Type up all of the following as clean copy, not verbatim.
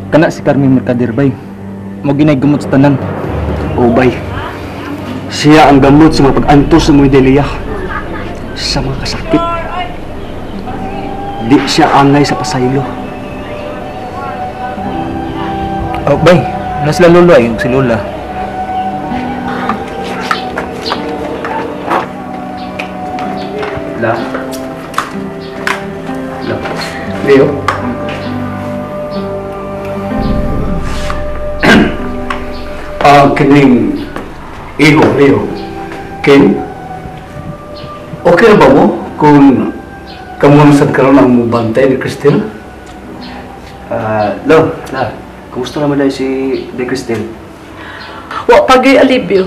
Kana si Carmen Mercader, bay. Mo ginay gamot sa tanan. O bay, siya ang gamot sa mga pag-antos sa mga Delia. Sa mga kasakit. Di siya angay sa pasaylo. Oh, bay. Nasila lolo ay si Lola. La. Leo. Kining iho, Leo. Ken, okay na ba mo kung kamu sa karon ang mubantay ni Cristel? Lo, la, kumusta naman dahil si De Cristel? Wa pagyoy alibyo.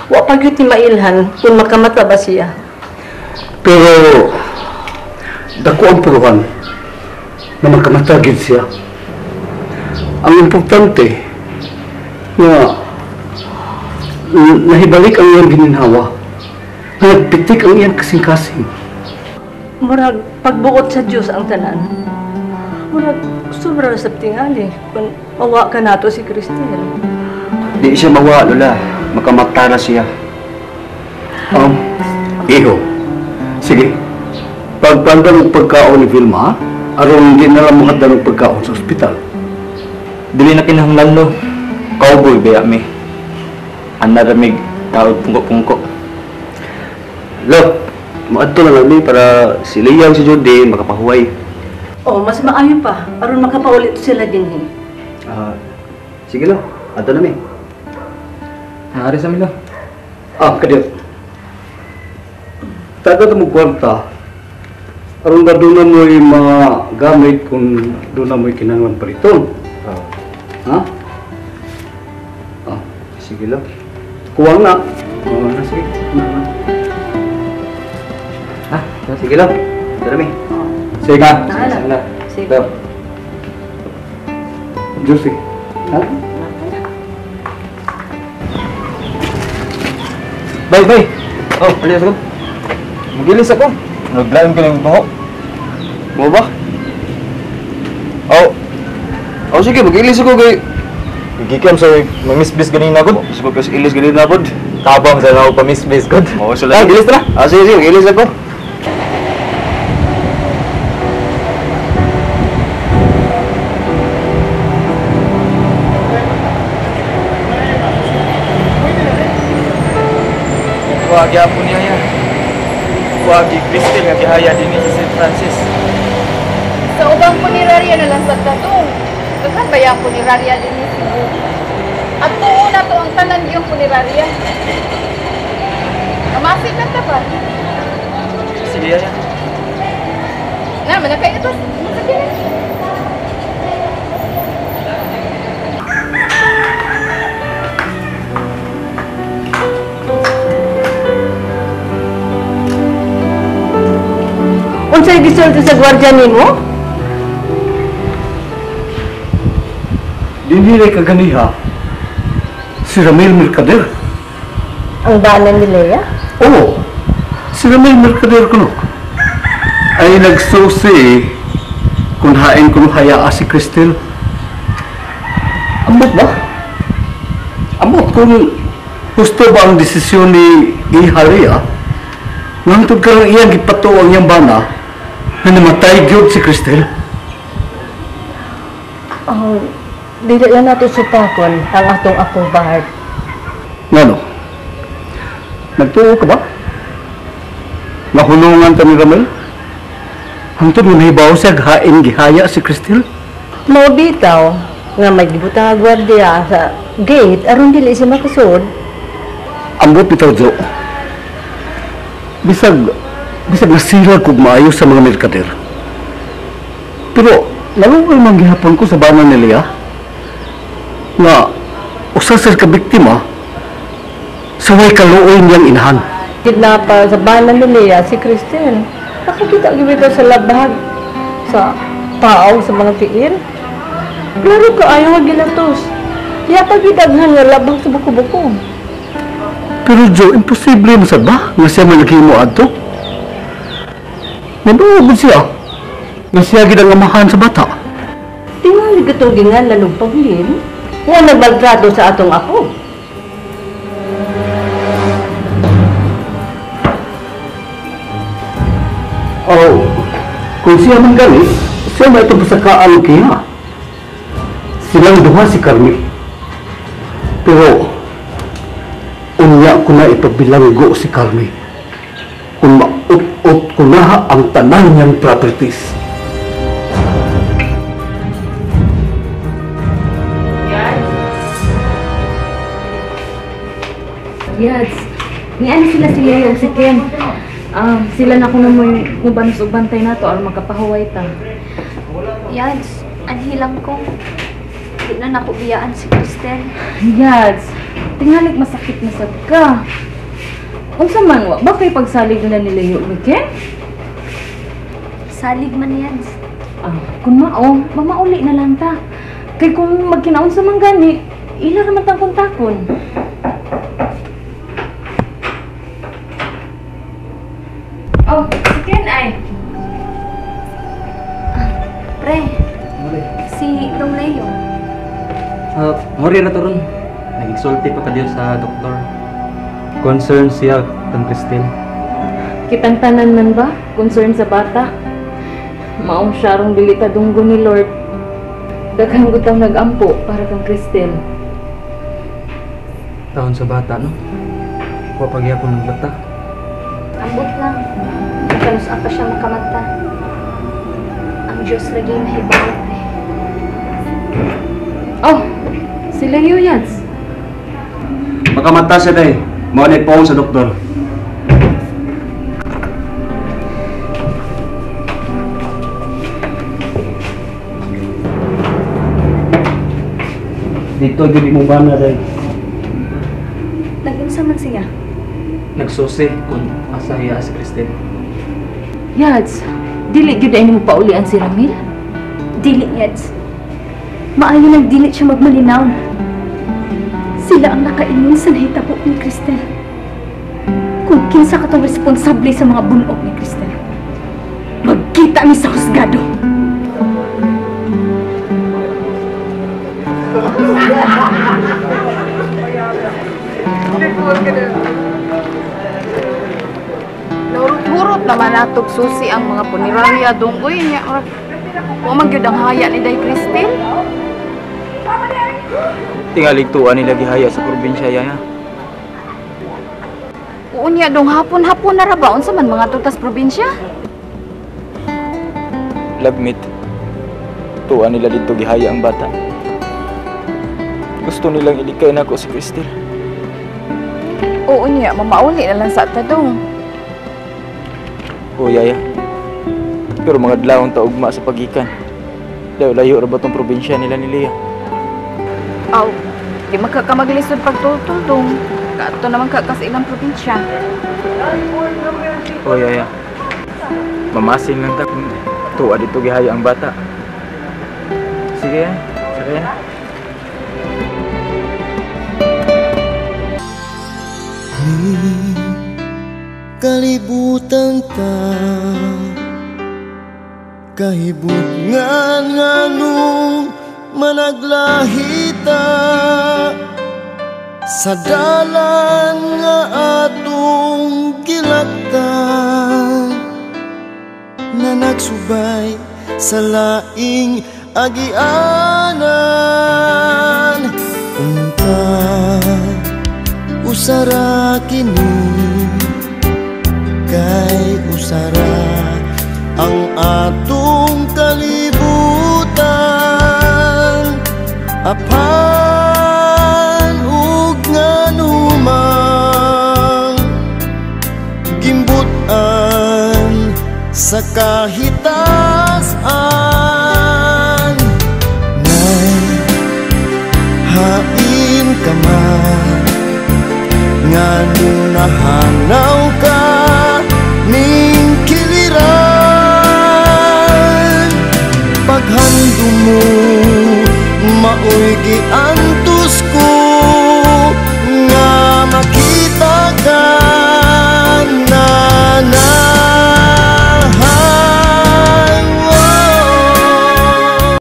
Wa pagyoy ti mailhan kung makamata ba siya. Pero, dako ang puluhan na magkamatagid siya. Ang importante na nahibalik ang iyang gininhawa. Nagpitik ang iyang kasing-kasing. Murag pagbuot sa Diyos ang tanan. Murag sobra sa tingali kung mawa ka nato si Cristel. Di siya mawa, Lola. Makamata na siya. Iho, sige. Pagpanda ng pagkaon ni Vilma, aron hindi na lang makadala ng pagkaon sa ospital. Dili na kinahanglan lo. Cowboy baya mi. Anaramig taod pungko-pungko. Lo, maadto na lang para si Liam si Jody makapahuway. Oh, mas maayo pa aron makapaulit sila dinhi. Sige lo, adto na mi. Hari sa mi lo. Kadyo. Taga na mo kwarta. Aron ba doon na mo yung mga gamit kung doon na mo yung kinanglan paliton? Ha? Sige lo. Kuwang na. Sige. Sige lo, adto na mi. Sige nga. Sige. Josie. Ha? Bay, bay. Oh, alis ako. Magilis ako. Naglaim ka ng tungo. Mo ba? Oh, sige, mag-ilis ako kay... Gigikam sa mamisbis ganing nagod. Sabag kasi ilis ganito na pod. Tabang sa ako pamisbis god. Oo, sila. Gilis tara. Sige, sige, mag-ilis ako. Wagi po niya yan. Wagi Cristel nga gihaya din sa St. Francis. Sa ubang punerarya na lang sa tatong. Daghan ba yung punerarya din ni Cebu? At tuo na to ang tanan yung punerarya. Kamasin na ta ba? Sige yan. Na, manakay ito. Sige na. Unsay gisulti sa gwardiya nimo? Dinilay kaganiha si Ramil Mercader. Ang banan ni Lea? Oo, si Ramil Mercader kuno. Ay nagsusi kung hain kuno hayaa si Cristel. Ambot ba? Ambot kung gusto ba ang desisyon ni Ihalia nang tugkarang iyang gipato ang iyang bana na namatay gyud si Cristel. Dili lang nato supakon ang atong akong bahar. Ngano? Nagtuo ka ba? Nahulungan ta ni Ramil? Hangtod mo nahibaw siya hain gihaya si Cristel? Mao bitaw nga may gibutang nga gwardiya sa gate aron dili siya makasud. Ambot bitaw, Jo. Bisag nasira kog maayo sa mga merkader. Pero naluoy man gihapon ko sa bana ni Lea nga usa sa kabiktima sa way kaluoy niyang inahan. Kidnapa sa banan ni Lea si Cristel. Nakakita gibito sa labag sa tao sa mga tiil. Klaro ka ayaw nga gilatos. Yata gidaghan nga labang sa buko-buko. Pero Jo, imposible mo sa ba nga siya malaghimo adto? Nabuobod siya nga siya gid ang amahan sa bata. Tingali katugingan lalong paglin. Nga nagmaltrato sa atong apo. Oh, kung siya man gani, siya may itong pasakaan kaya. Silang duha si Carmi. Pero, unya ko na ipabilanggo si Carmi. Kung maut-ut ko na ang tanan niyang properties. Yads, niyan sila yung si Ken. Sila na kung naman mubanos o bantay na to aron makapahuway ta. Yads, anhilang ko. Di na naku biyaan si Cristel. Yads, tingalik masakit na sad ka. Unsa man wa ba kay pagsalig na nila ni Ken? Salig man Yads. Kung mamauli na lang ta. Kay kung magkinaon sa manggani, ila naman tang kontakon. Oh, si Ken ay. Pre, si Dong Leo. Mori na to ron. Nag-exulti pa ka diyo sa doktor. Concern siya kang Cristel. Kitang tanan man ba? Concern sa bata? Maong siya rong delikadunggo ni Lord. Daghang gutang nag-ampo para kang Cristel. Taon sa bata, no? Wapagya ko ng bata. Ambot lang. Makalos pa siya makamata. Ang Diyos lagi mahibawat eh. Oh, sila yun, Yads. Makamata siya day. Mao na ipawon sa doktor. Dito gid mo ba na day? Nag-unsa man siya? Nagsusi kung asaya si Cristel. Yads, dili gyud ay mo paulian si Ramil? Dili, Yads. Maayo nang dili siya magmalinaw. Sila ang nakaingon sa nahitabo ni Cristel. Kung kinsa ka tong responsable sa mga bunok ni Cristel, magkita ni sa husgado. Hurot naman natog susi ang mga punirarya dunggoy niya. Wa man gyud ang haya ni Day Cristel. Tingalig tuan nila gihaya sa probinsya ya. Unya dong hapon-hapon na ra ba unsa man mga tutas probinsya? Lagmit. Tuan nila dito gihaya ang bata. Gusto nilang ilikay na ako si Cristel. Oo niya, mamauli na lang sa tadong. O yaya. Pero mga dlawang taugma sa pagikan. Layo-layo ra ba tong probinsya nila ni Leah? Aw, di magkakamaglisod pagtutulong. Kato naman ka sa ilang probinsya. O yaya. Mamasin lang ta kung tuwa dito gihaya ang bata. Sige ya. Sige ya. Kalibutan ta kahibut nganong managlahita sa dalan nga atong gilaktan na nagsubay sa laing agianan. Unta usara kini kay usara ang atong kalibutan. Apan ug nganumang gimbutan sa kahitasan, nay hain ka man nganong nahanaw ka ning kiliran. Paghandom mo maoy gian